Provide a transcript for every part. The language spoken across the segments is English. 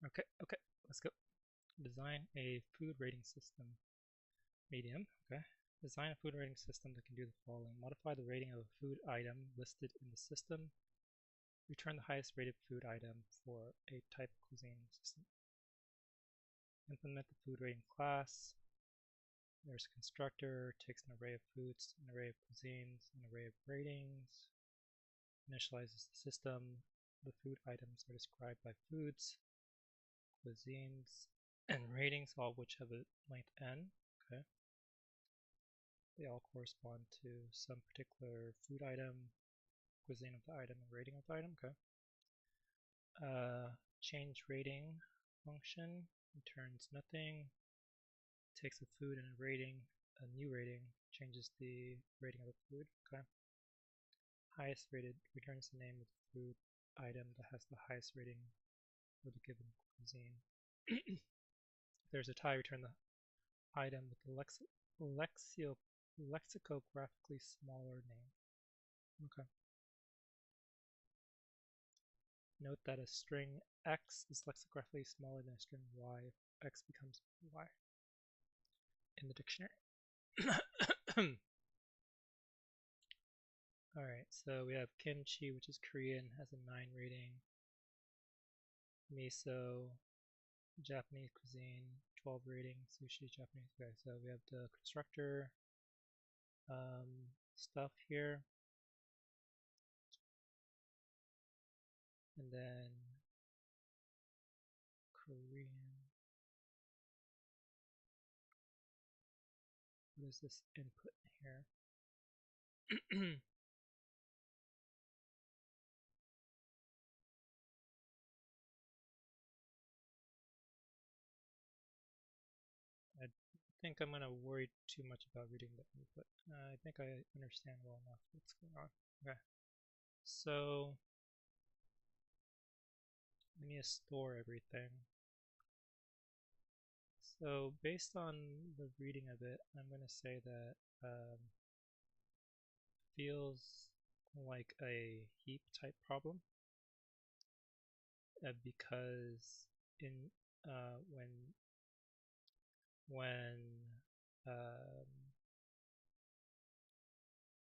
Okay, let's go. Design a food rating system. Medium, okay. Design a food rating system that can do the following. Modify the rating of a food item listed in the system. Return the highest rated food item for a type of cuisine system. Implement the food rating class. There's a constructor, takes an array of foods, an array of cuisines, an array of ratings, initializes the system. The food items are described by foods, cuisines, and ratings, all of which have a length n. Okay. They all correspond to some particular food item, cuisine of the item, and rating of the item. Okay. Change rating function returns nothing. Takes a food and a rating, a new rating, changes the rating of the food. Okay. Highest rated returns the name of the food item that has the highest rating for the given cuisine. If there's a tie, return the item with the lexicographically smaller name. Okay. Note that a string x is lexicographically smaller than a string y if x becomes y in the dictionary. Alright, so we have kimchi, which is Korean, has a 9 rating. Miso, Japanese cuisine, 12 rating. Sushi, Japanese. Okay, so we have the constructor stuff here. And then Korean. What is this input here? I think I'm going to worry too much about reading the input. I think I understand well enough what's going on. Okay, so let me store everything. So based on the reading of it, I'm going to say that feels like a heap type problem because in when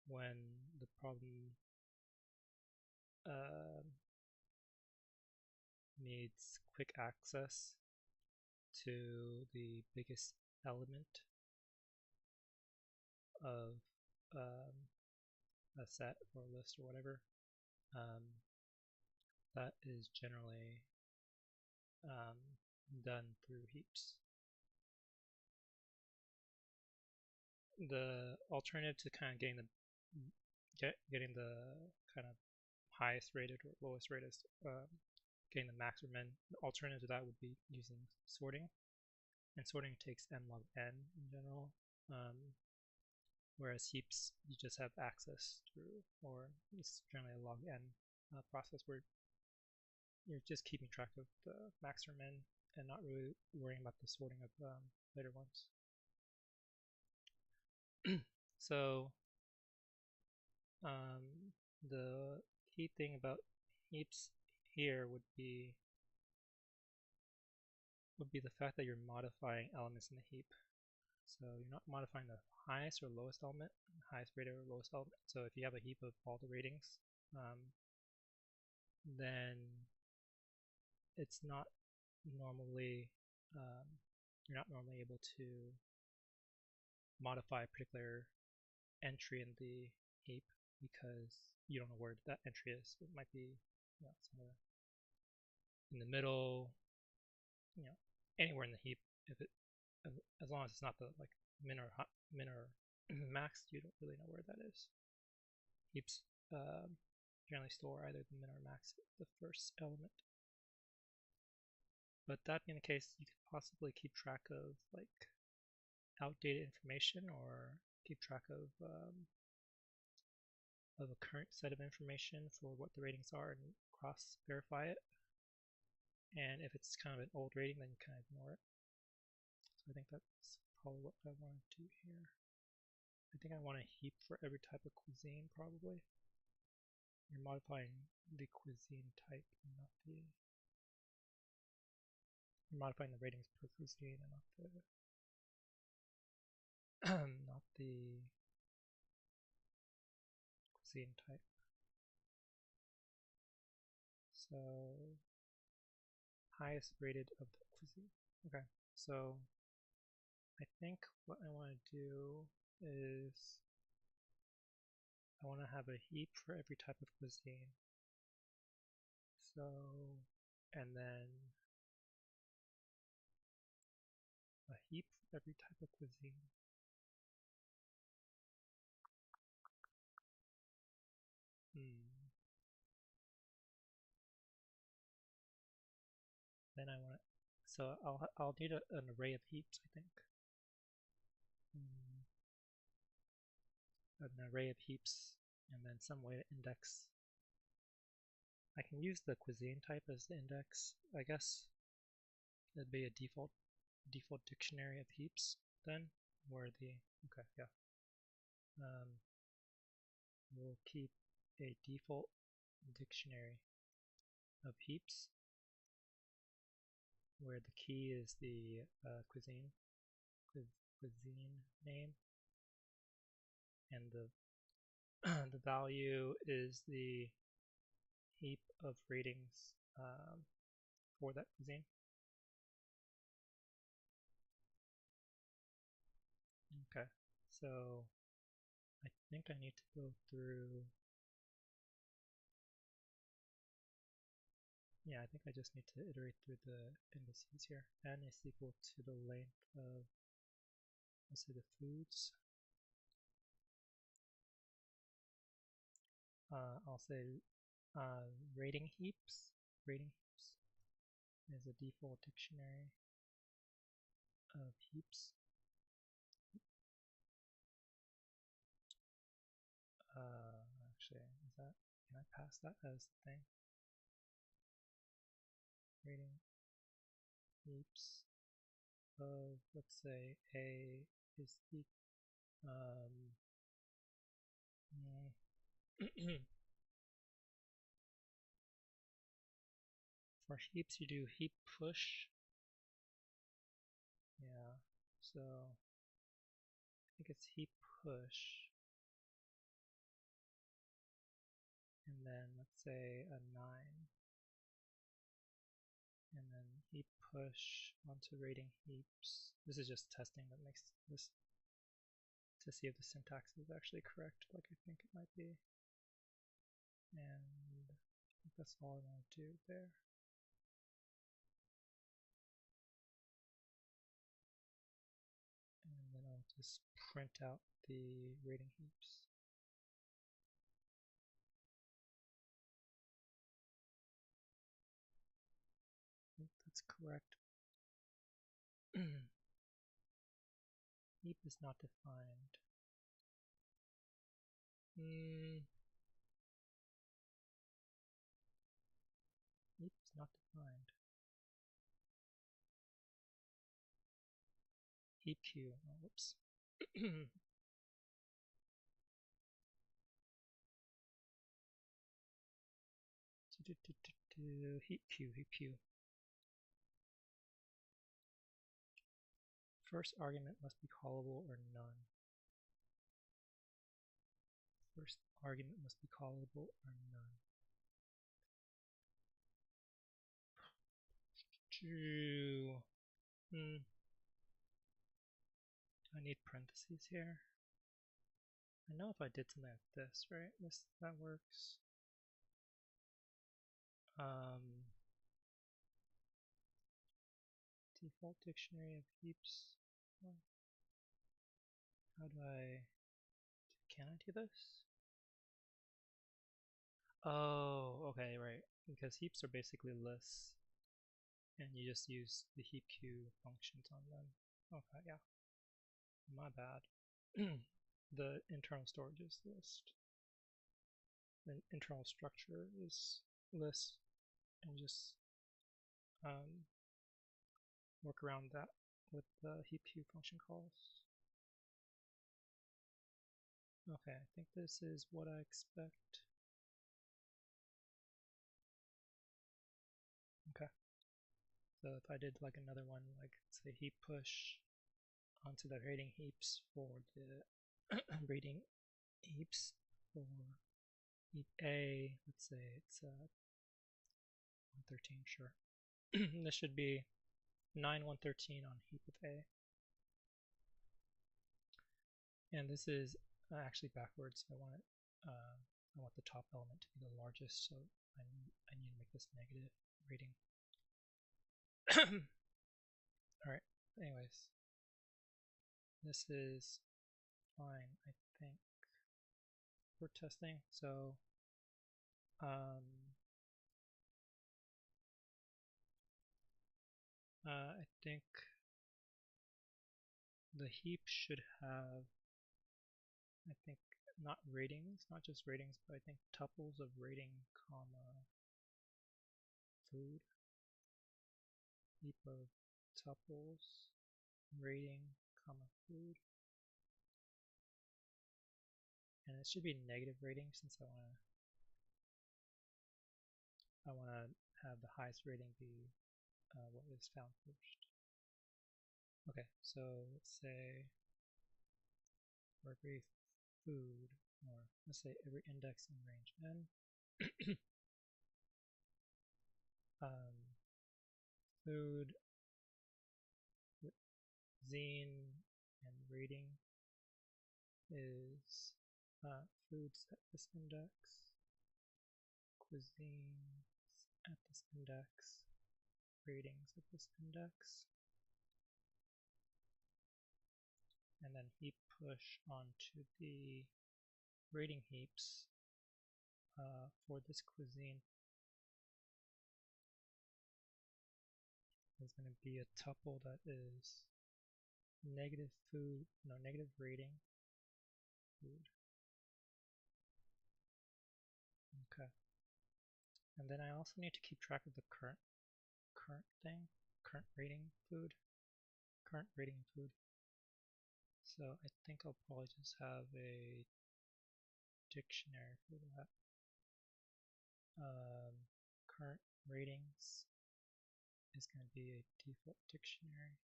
when the problem needs quick access to the biggest element of a set or a list or whatever, that is generally done through heaps. The alternative to kind of getting the kind of highest rated or lowest rated, getting the max or min, the alternative to that would be using sorting, and sorting takes n log n in general, whereas heaps you just have access through, or it's generally a log n process where you're just keeping track of the max or min and not really worrying about the sorting of later ones. So the key thing about heaps here would be the fact that you're modifying elements in the heap. So you're not modifying the highest or lowest element, highest rated or lowest element. So if you have a heap of all the ratings, then it's not normally you're not normally able to modify a particular entry in the heap because you don't know where that entry is. It might be somewhere in the middle, anywhere in the heap. If it, as long as it's not the like min or max, you don't really know where that is. Heaps generally store either the min or max, the first element. But that being the case, you could possibly keep track of like outdated information or keep track of a current set of information for what the ratings are and cross-verify it. And if it's kind of an old rating, then you kind of ignore it. So I think that's probably what I want to do here. I think I want a heap for every type of cuisine, probably. You're modifying the cuisine type, not the We're modifying the ratings per cuisine and not the not the cuisine type. So highest rated of the cuisine. Okay, so I think what I want to do is I want to have a heap for every type of cuisine. So, and then a heap for every type of cuisine. Then I want, so I'll need an array of heaps, I think. An array of heaps, and then some way to index. I can use the cuisine type as the index, I guess. It'd be a default dictionary of heaps then, where the okay, yeah. We'll keep a default dictionary of heaps, where the key is the cuisine name, and the the value is the heap of ratings for that cuisine. Okay, so I think I need to go through. Yeah, I think I just need to iterate through the indices here. N is equal to the length of, let's say, the foods. I'll say rating heaps. Rating heaps is a default dictionary of heaps. Actually, can I pass that as the thing? Rating heaps of, let's say, A is the for heaps you do heap push. Yeah, so I think it's heap push. And then let's say a 9. And then heap push onto rating heaps. This is just testing that makes this to see if the syntax is actually correct, like I think it might be. And I think that's all I want to do there. And then I'll just print out the rating heaps. I think that's correct. Heap is not defined. Heap is not defined. Heap queue. Oh, whoops. Heap queue. First argument must be callable or none. First argument must be callable or none. I need parentheses here. I know if I did something like this, right? That works. Default dictionary of heaps. How do can I do this? Oh, okay, right. Because heaps are basically lists, and you just use the heap queue functions on them. Okay, yeah. My bad. The internal storage is list. The internal structure is list, and just work around that with the heap queue function calls. Okay, I think this is what I expect. Okay. So if I did like another one, like say heap push onto the rating heaps for the rating heaps for heap A, let's say it's 113, sure. This should be 9113 on heap of A. And this is actually backwards. I want the top element to be the largest, so I need to make this negative rating. Alright, anyways. This is fine, I think, for testing. So I think the heap should have, I think, not ratings, not just ratings, but I think tuples of rating, comma, food. Heap of tuples, rating, comma, food. And it should be negative rating since I want to have the highest rating be what is found first. Okay, so let's say for every food, or let's say every index in range n, food, zine, and rating is foods at this index, cuisines at this index, ratings at this index, and then heap push onto the rating heaps for this cuisine is going to be a tuple that is negative food, no, negative rating food. Okay. And then I also need to keep track of the current rating food. So I think I'll probably just have a dictionary for that. Current ratings is going to be a default dictionary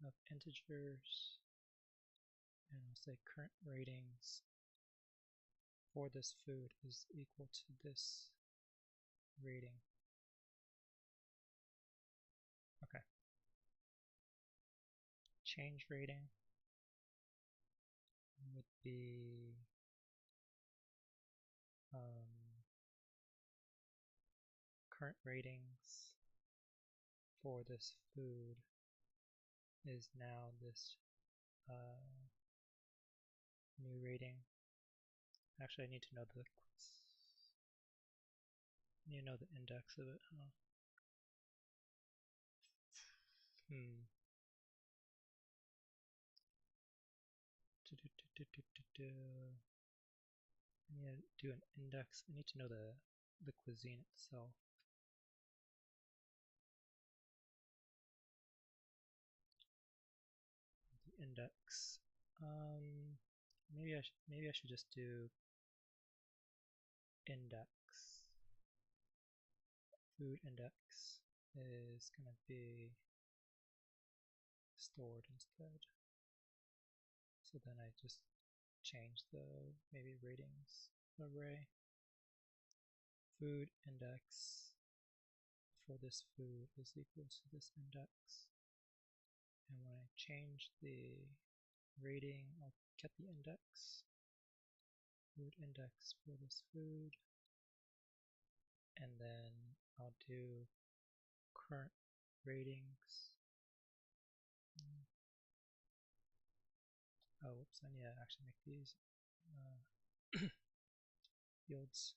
of integers, and I'll say current ratings for this food is equal to this rating. Okay. Change rating would be current ratings for this food is now this new rating. Actually, I need to know the index of it. I need to do an index. I need to know the cuisine itself. The index. Maybe I should just do index. Food index is going to be stored instead. So then I just change the maybe ratings array. Food index for this food is equal to this index. And when I change the rating, I'll get the index. Food index for this food. And then I'll do current ratings. Oh, whoops, I need to actually make these fields.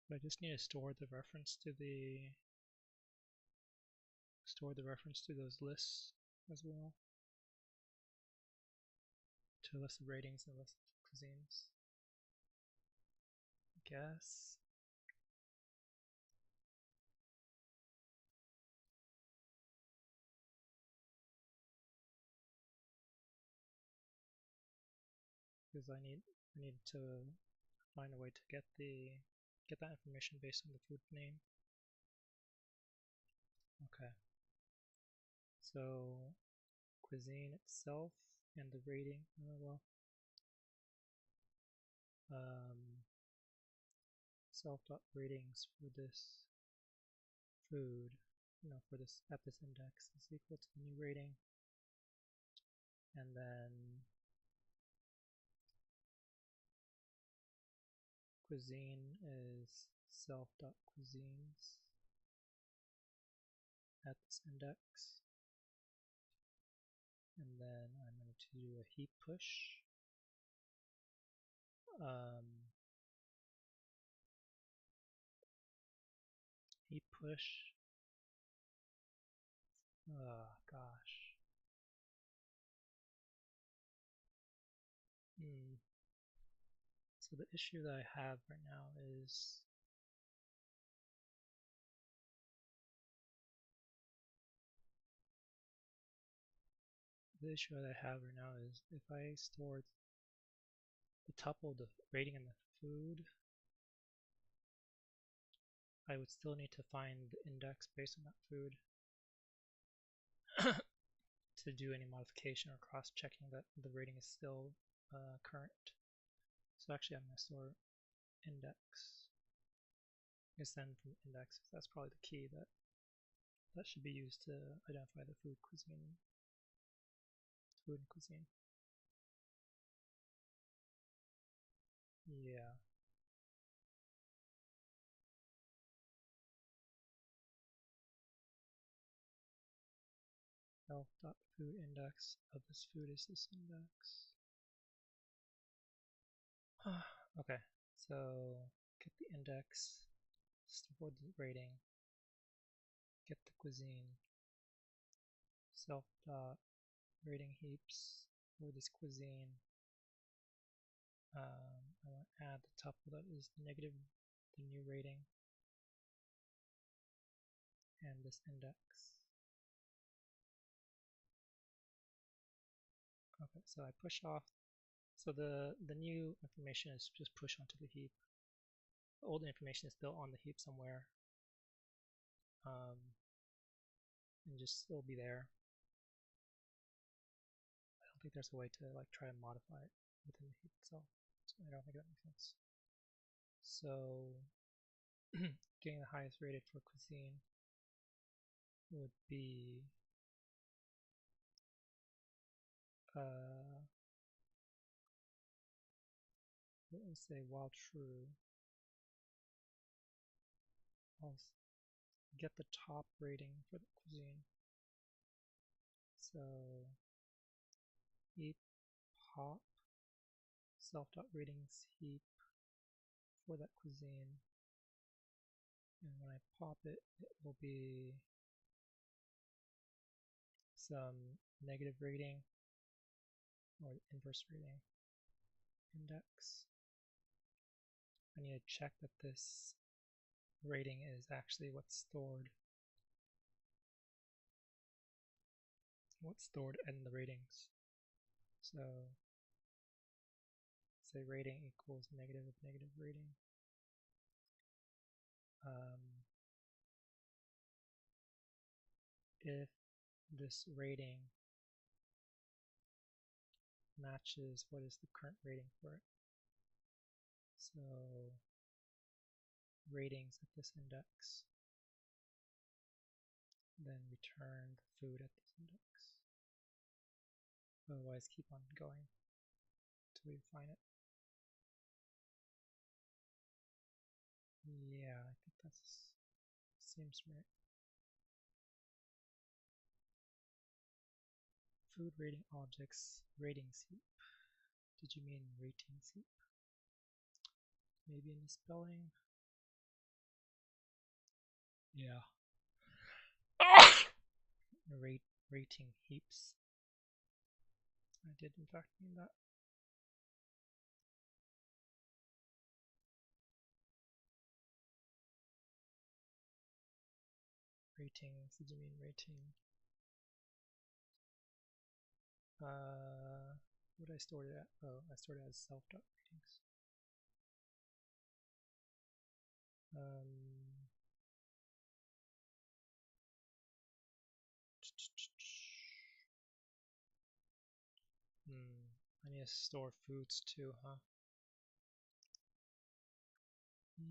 But I just need to store the reference to those lists as well, to a list of ratings and a list of cuisines, I guess. Because I need to find a way to get that information based on the food name. Okay. So cuisine itself and the rating. Self.ratings for this food, for this at this index is equal to the new rating, and then cuisine is self.cuisines at this index, and then I'm going to do a heap push. Heap push. Oh gosh. So the issue that I have right now is if I store the tuple, the rating and the food, I would still need to find the index based on that food to do any modification or cross-checking that the rating is still current. So actually I'm going to store index. Because then from index, that's probably the key that should be used to identify the food and cuisine. Yeah. Self.food index of this food is this index. Okay, so get the index, store the rating, get the cuisine, self.rating heaps for this cuisine. I want to add the tuple that is negative, the new rating, and this index. Okay, so I push off. So the new information is just pushed onto the heap. The old information is still on the heap somewhere, and just still be there. I don't think there's a way to try to modify it within the heap itself. So I don't think that makes sense. So getting the highest rated for cuisine would be let's say while true, I'll get the top rating for the cuisine. So heap pop self.ratings heap for that cuisine, and when I pop it, it will be some negative rating or inverse rating index. I need to check that this rating is actually what's stored in the ratings. So say rating equals negative of negative rating. If this rating matches what is the current rating for it. So ratings at this index, then return the food at this index. Otherwise keep on going until you find it. Yeah, I think that seems right. Food rating objects, ratings heap. Did you mean ratings heap? Maybe in the spelling? Yeah. Rating heaps. I did in fact mean that. Ratings, did you mean rating? What did I store it at? Oh, I stored it as self.ratings. I need to store foods too, huh?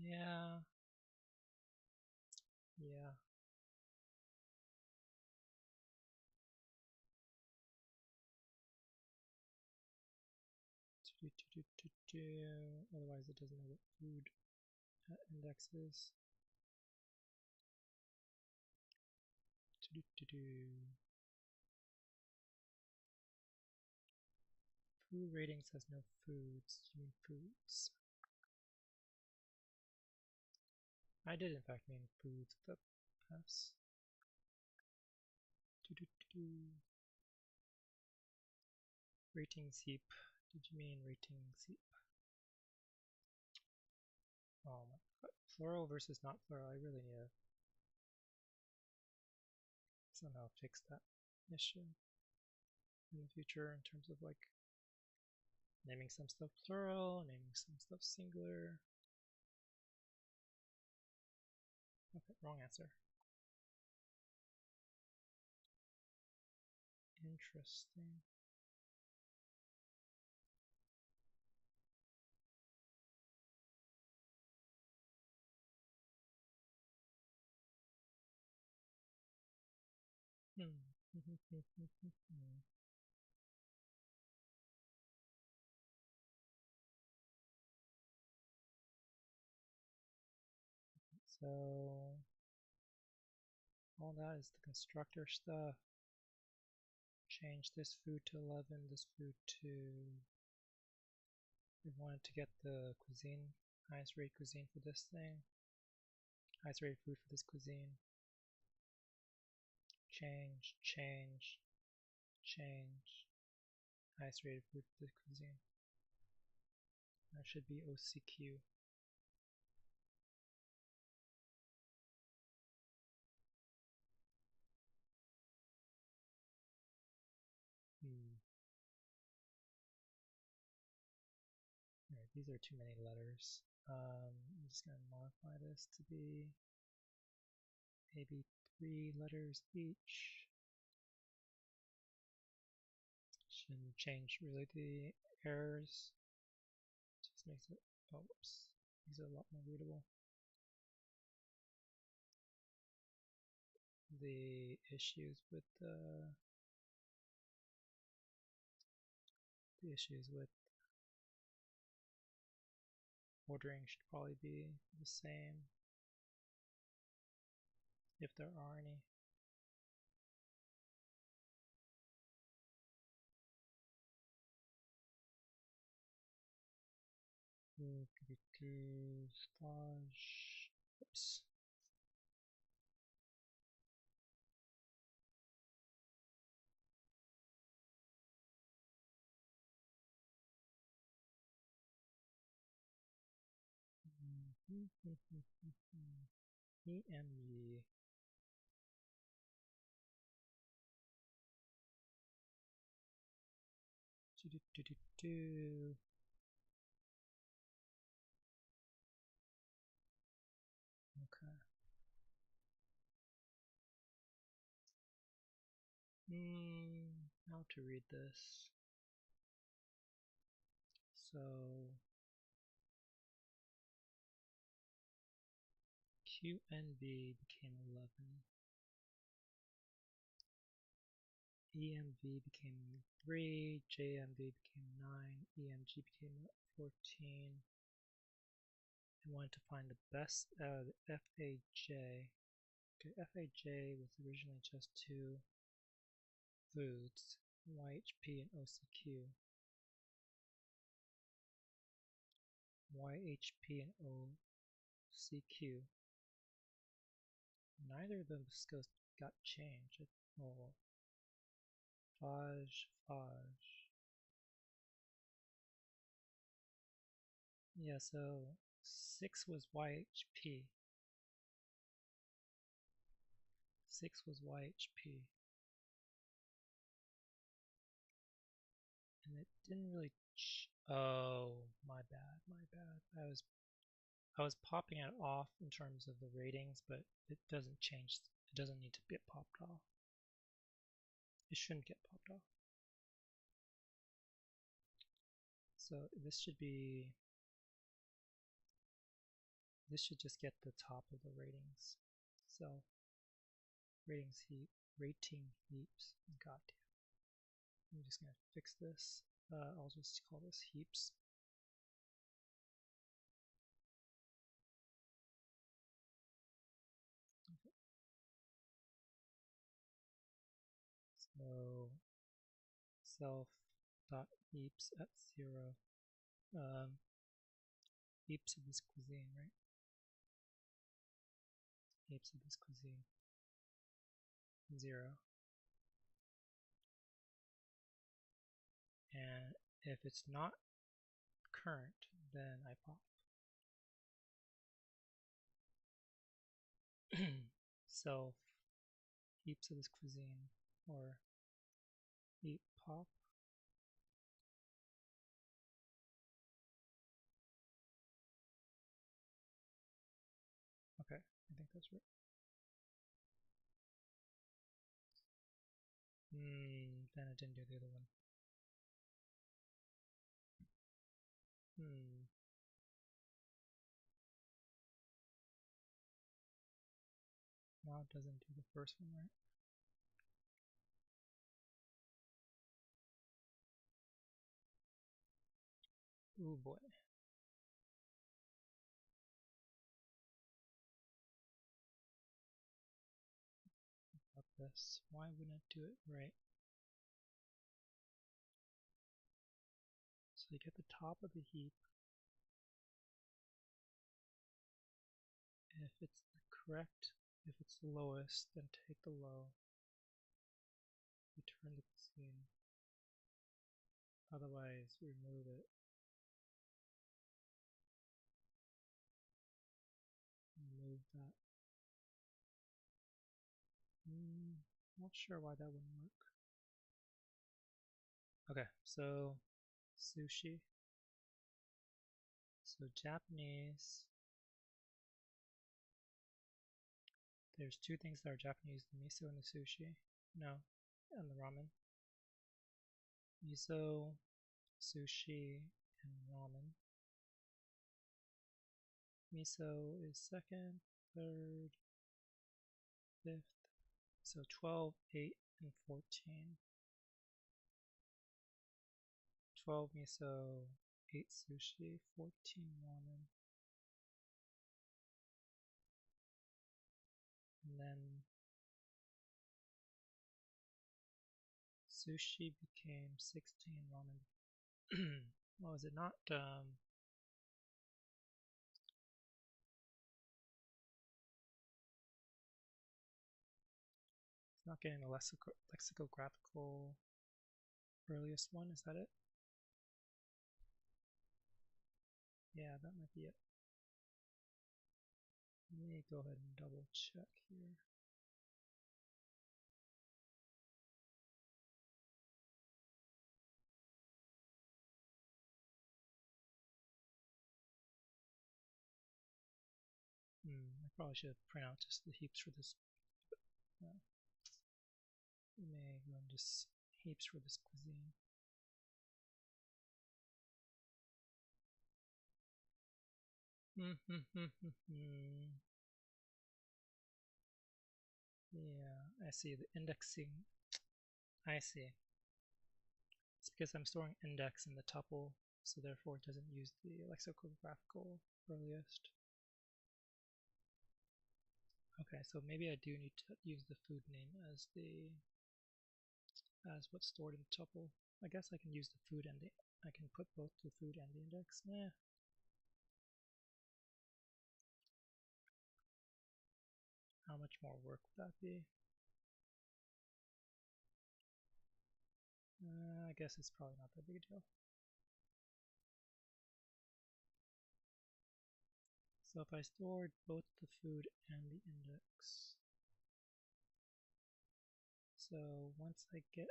Yeah. Yeah. Otherwise it doesn't know what food index is. Food ratings has no foods. You mean foods? I did in fact mean foods with the S. Ratings heap. Did you mean ratings heap? Oh my god. Plural versus not plural. I really need to somehow fix that issue in the future in terms of like naming some stuff plural, naming some stuff singular. Okay, wrong answer. Interesting. So all that is the constructor stuff. Change this food to 11, this food to... We wanted to get the cuisine, highest rate cuisine for this thing. Highest rate food for this cuisine. Change, change, change. Highest rated food for this cuisine. That should be OCQ. Alright, these are too many letters. I'm just going to modify this to be maybe 3 letters each. Shouldn't change really the errors. Just makes it, oh whoops, makes it a lot more readable. The issues with ordering should probably be the same, if there are any. Slash, oops. EME. Okay. How to read this? So QNB became 11. EMV became 3, JMV became 9, EMG became 14. I wanted to find the best out of the FAJ. Okay, FAJ was originally just 2 foods, YHP and OCQ. YHP and OCQ Neither of those got changed. Oh, Faj. Yeah, so 6 was YHP. 6 was YHP. And it didn't really oh, my bad. I was popping it off in terms of the ratings, but it doesn't change. It doesn't need to get popped off. It shouldn't get popped off. So this should just get the top of the ratings. So rating heaps. God damn. I'm just gonna fix this. I'll just call this heaps. Okay. So self.heaps at 0. Heaps of this cuisine, right? Heaps of this cuisine. 0. And if it's not current, then I pop. Self heaps of this cuisine, or heap pop. Okay, I think that's right. Then it didn't do the other one. Now it doesn't do the first one, right? Ooh boy. About this. Why wouldn't it do it right? So you get the top of the heap. If it's the correct, if it's the lowest, then take the low. Return the cuisine. Otherwise, remove it. Remove that. Not sure why that wouldn't work. Okay, so sushi. So Japanese. There's two things that are Japanese, the miso and the sushi. No, and the ramen. Miso, sushi, and ramen. Miso is second, third, fifth. So 12, 8, and 14. 12 miso, 8 sushi, 14 ramen. And then sushi became 16 ramen. Oh, is it not? It's not getting the lexicographical earliest one. Is that it? Yeah, that might be it. Let me go ahead and double check here. I probably should print out just the heaps for this. Let me run just heaps for this cuisine. Yeah, I see the indexing. I see. It's because I'm storing index in the tuple, so therefore it doesn't use the lexicographical earliest. Okay, so maybe I do need to use the food name as what's stored in the tuple. I guess I can use the food and I can put both the food and the index. Nah. much more work would that be? I guess it's probably not that big a deal. So if I stored both the food and the index, so once I get,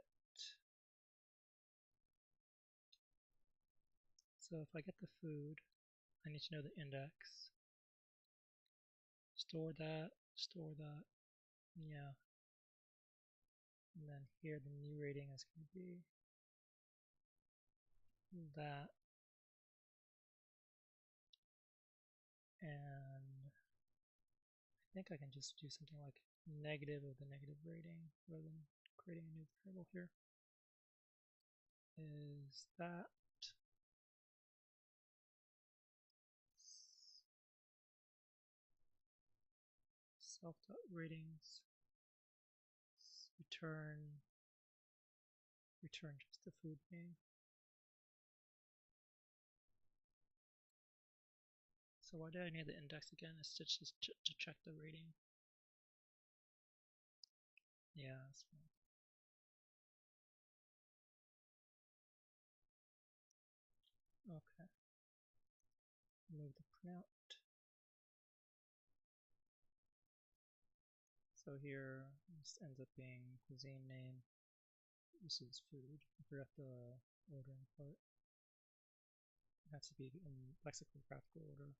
so if I get the food, I need to know the index. Store that, yeah. And then here the new rating is going to be that. And I think I can just do something like negative of the negative rating rather than creating a new variable here. Is that self.ratings return just the food name. So why do I need the index again? It's just to check the rating. Yeah, that's fine. Okay. Move the printout. So here this ends up being cuisine name. This is food. I forgot the ordering part. It has to be in lexicographical order.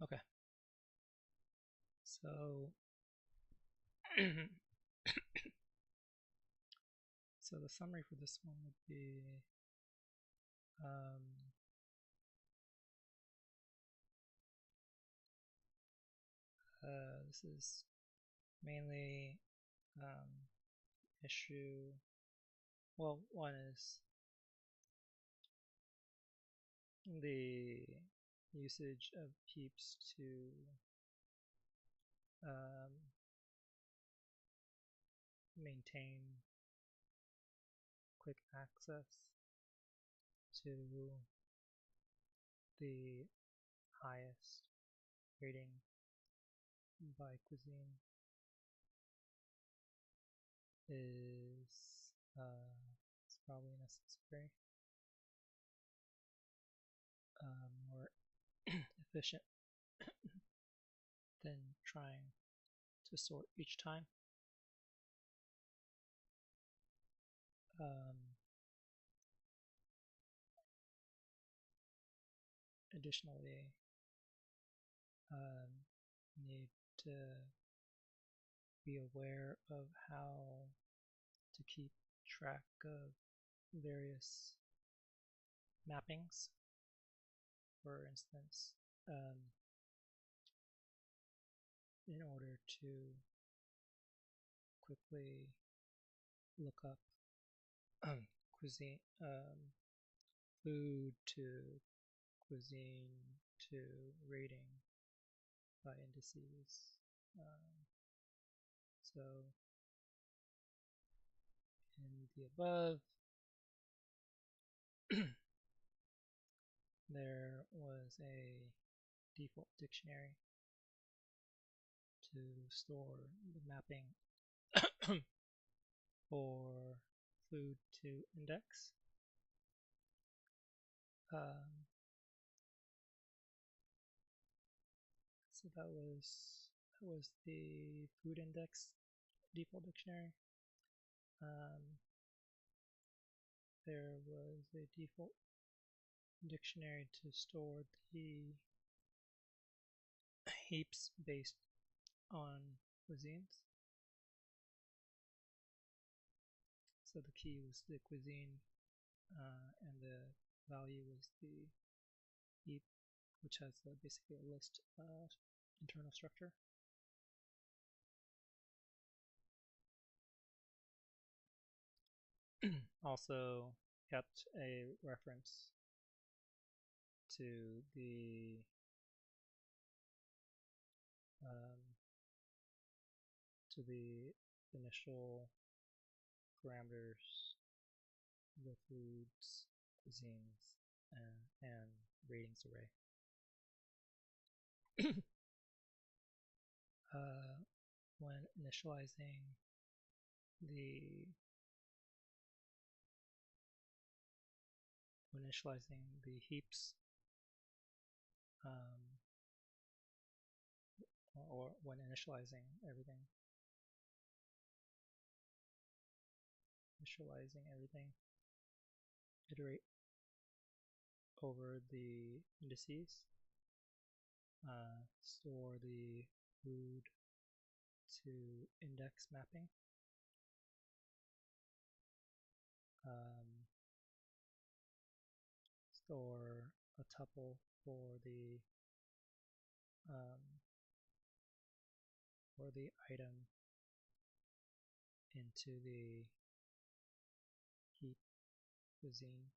Okay. So so the summary for this one would be this is mainly issue. Well, one is the usage of heaps to maintain quick access to the highest rating by cuisine is probably necessary. More efficient than trying to sort each time. Additionally, need to be aware of how to keep track of various mappings. For instance, in order to quickly look up cuisine, food to cuisine to rating by indices. So in the above, there was a default dictionary to store the mapping for food to index. So that was the food index default dictionary. There was a default dictionary to store the heaps based on cuisines. So the key was the cuisine, and the value was the heap, which has basically a list internal structure. Also kept a reference to the initial parameters the foods, cuisines, and ratings array. When initializing the heaps, or when initializing everything, iterate over the indices, store the food to index mapping, store a tuple for the item into the heap cuisine.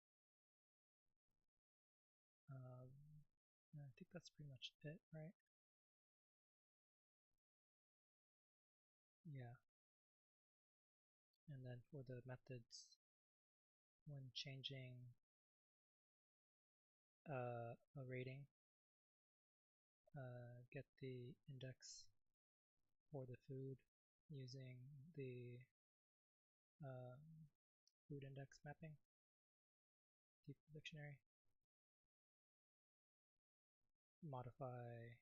I think that's pretty much it, right? Yeah. And then for the methods, when changing a rating, get the index for the food using the food index mapping, default dictionary. Modify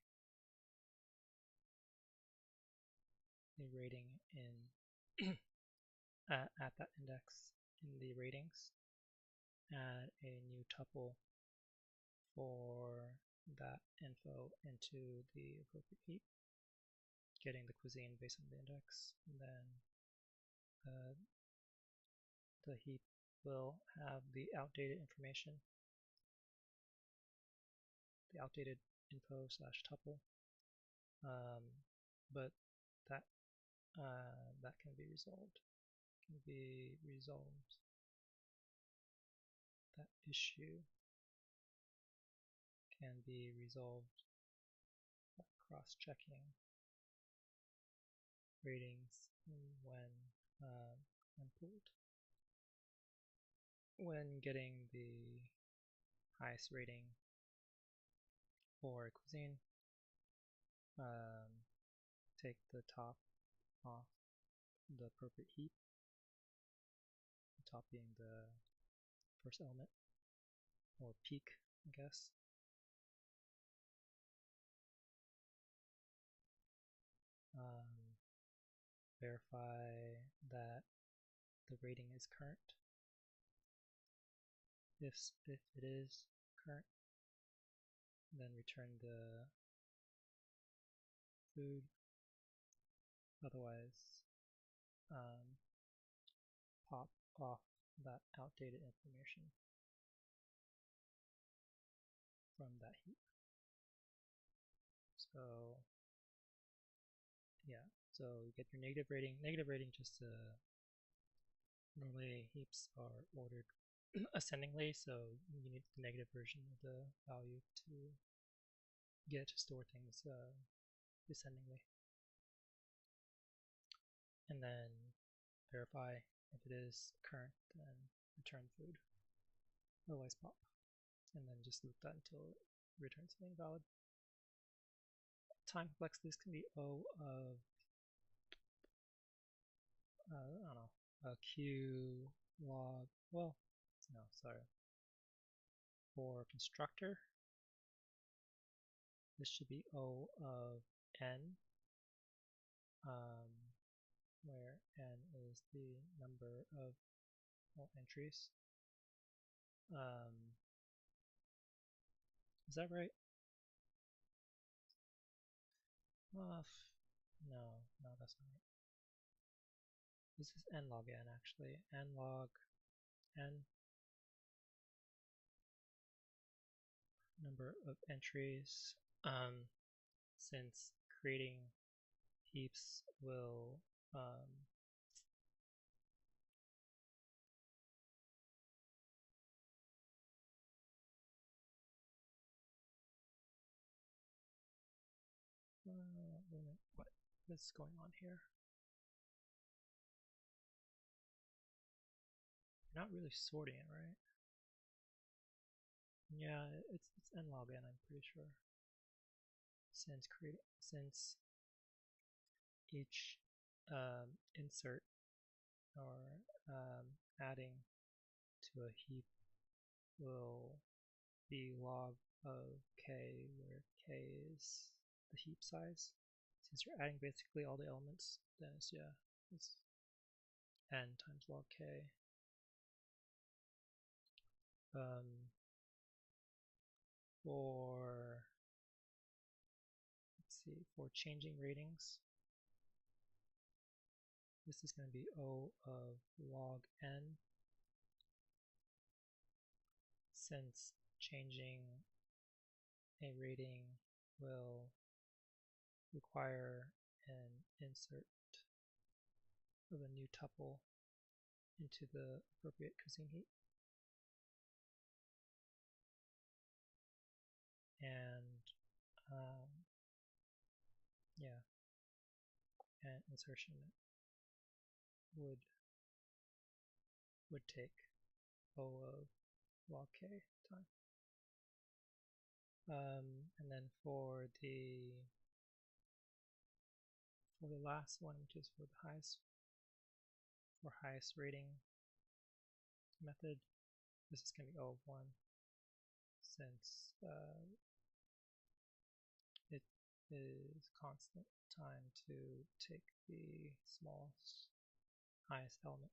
the rating in at that index in the ratings. Add a new tuple for that info into the appropriate heap, getting the cuisine based on the index. And then the heap will have the outdated information, the outdated info slash tuple, but that can be resolved. That issue can be resolved by cross-checking ratings when pooled. When getting the highest rating for a cuisine, take the top off the appropriate heap, the top being the first element, or peak, I guess. Verify that the rating is current. If it is current, then return the food. Otherwise, pop off that outdated information from that heap. So yeah, so you get your negative rating. Negative rating just normally heaps are ordered ascendingly, so you need the negative version of the value to get to store things descendingly. And then verify if it is current, then return food. Otherwise pop. And then just loop that until it returns something valid. Time complexity can be O of I don't know, a Q log, well, no, sorry. For constructor, this should be O of N, where N is the number of entries. Is that right? No, that's not right. This is N log N actually. N log N, number of entries, since creating heaps will what is going on here? not really sorting it, right? Yeah, it's n log n, I'm pretty sure. Since each insert or adding to a heap will be log of k, where k is the heap size. Since you're adding basically all the elements, then it's n times log k. For changing ratings, this is going to be O of log n, since changing a rating will require an insert of a new tuple into the appropriate cuisine heap. And yeah, and insertion would take O of log k time. And then for the last one, which is for the highest rating method, this is going to be O of 1, since it is constant time to take the smallest, highest element,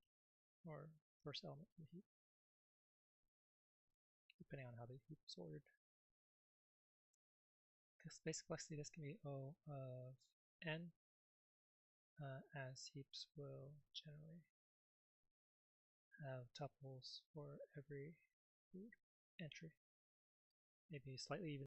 or first element from the heap, depending on how the heap is ordered. Because basic complexity, this can be O of n, as heaps will generally have tuples for every food entry. Maybe slightly even